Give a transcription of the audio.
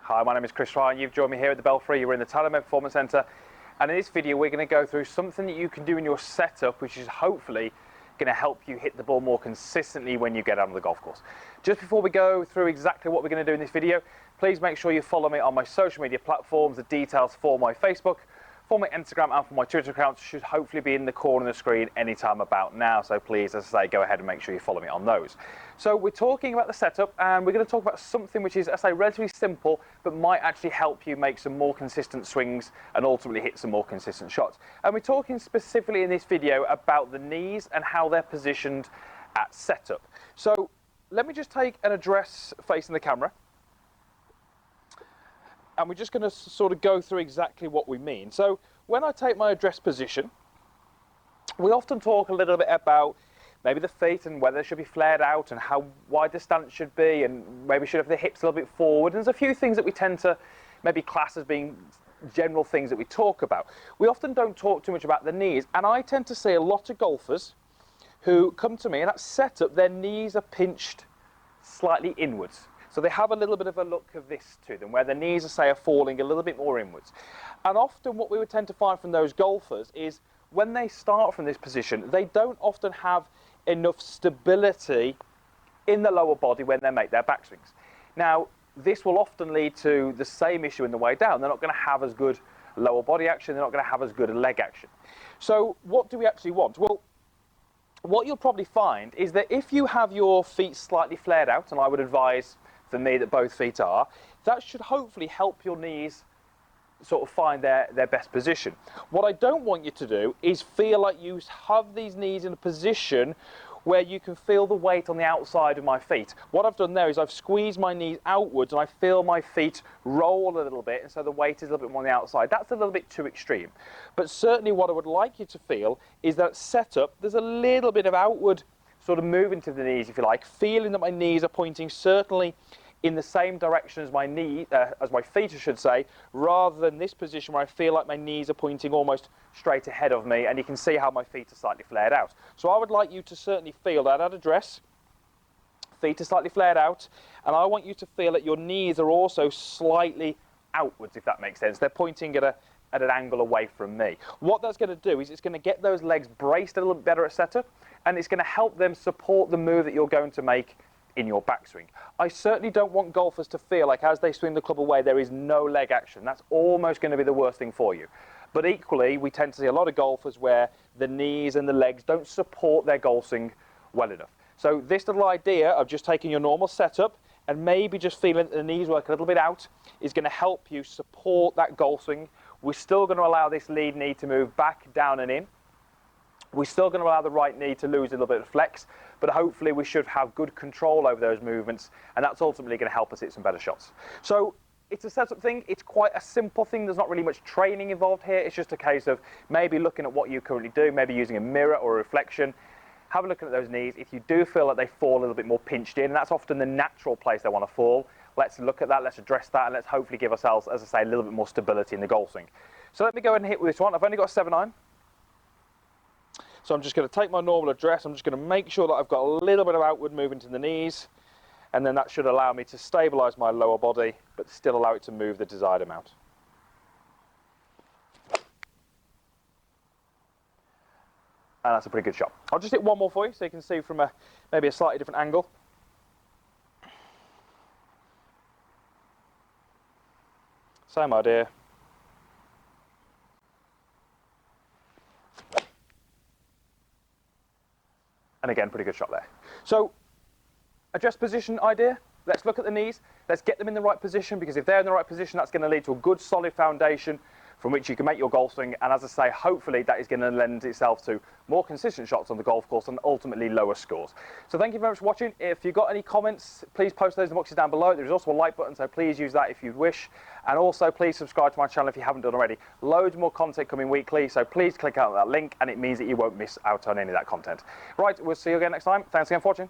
Hi, my name is Chris Ryan. You've joined me here at the Belfry. You're in the Talent Performance Centre, and in this video we're going to go through something that you can do in your setup which is hopefully going to help you hit the ball more consistently when you get out on the golf course. Just before we go through exactly what we're going to do in this video, please make sure you follow me on my social media platforms. The details for my Facebook, for my Instagram and for my Twitter accounts should hopefully be in the corner of the screen anytime about now. So please, as I say, go ahead and make sure you follow me on those. So we're talking about the setup, and we're going to talk about something which is, as I say, relatively simple, but might actually help you make some more consistent swings and ultimately hit some more consistent shots. And we're talking specifically in this video about the knees and how they're positioned at setup. So let me just take an address facing the camera. And we're just going to sort of go through exactly what we mean. So when I take my address position, we often talk a little bit about maybe the feet and whether they should be flared out and how wide the stance should be, and maybe should have the hips a little bit forward. And there's a few things that we tend to maybe class as being general things that we talk about. We often don't talk too much about the knees, and I tend to see a lot of golfers who come to me and at setup their knees are pinched slightly inwards. So they have a little bit of a look of this to them, where their knees, say, are falling a little bit more inwards. And often what we would tend to find from those golfers is when they start from this position, they don't often have enough stability in the lower body when they make their backswings. Now, this will often lead to the same issue in the way down. They're not going to have as good lower body action. They're not going to have as good a leg action. So what do we actually want? Well, what you'll probably find is that if you have your feet slightly flared out, and I would advise for me that both feet are, that should hopefully help your knees sort of find their best position. What I don't want you to do is feel like you have these knees in a position where you can feel the weight on the outside of my feet. What I've done there is I've squeezed my knees outwards and I feel my feet roll a little bit, and so the weight is a little bit more on the outside. That's a little bit too extreme. But certainly what I would like you to feel is that setup, there's a little bit of outward sort of moving to the knees, if you like, feeling that my knees are pointing certainly in the same direction as my feet, I should say, rather than this position where I feel like my knees are pointing almost straight ahead of me, and you can see how my feet are slightly flared out. So I would like you to certainly feel that at address, feet are slightly flared out, and I want you to feel that your knees are also slightly outwards, if that makes sense. They're pointing at an angle away from me. What that's going to do is it's going to get those legs braced a little bit better at setup, and it's going to help them support the move that you're going to make in your backswing. I certainly don't want golfers to feel like as they swing the club away there is no leg action. That's almost going to be the worst thing for you. But equally, we tend to see a lot of golfers where the knees and the legs don't support their golf swing well enough. So this little idea of just taking your normal setup and maybe just feeling that the knees work a little bit out is going to help you support that golf swing. We're still going to allow this lead knee to move back, down and in. We're still going to allow the right knee to lose a little bit of flex, but hopefully we should have good control over those movements, and that's ultimately going to help us hit some better shots. So it's a setup thing. It's quite a simple thing. There's not really much training involved here. It's just a case of maybe looking at what you currently do, maybe using a mirror or a reflection. Have a look at those knees. If you do feel that they fall a little bit more pinched in, and that's often the natural place they want to fall, let's look at that, let's address that, and let's hopefully give ourselves, as I say, a little bit more stability in the golf swing. So let me go ahead and hit with this one. I've only got a 7-iron. So I'm just going to take my normal address, I'm just going to make sure that I've got a little bit of outward movement in the knees, and then that should allow me to stabilise my lower body, but still allow it to move the desired amount. And that's a pretty good shot. I'll just hit one more for you so you can see from maybe a slightly different angle. Same idea. And again, pretty good shot there. So, address position idea. Let's look at the knees. Let's get them in the right position, because if they're in the right position, that's going to lead to a good solid foundation from which you can make your golf swing. And as I say, hopefully that is going to lend itself to more consistent shots on the golf course and ultimately lower scores. So thank you very much for watching. If you've got any comments, please post those in the boxes down below. There's also a like button, so please use that if you wish. And also please subscribe to my channel if you haven't done already. Loads more content coming weekly, so please click out that link, and it means that you won't miss out on any of that content. Right, we'll see you again next time. Thanks again for watching.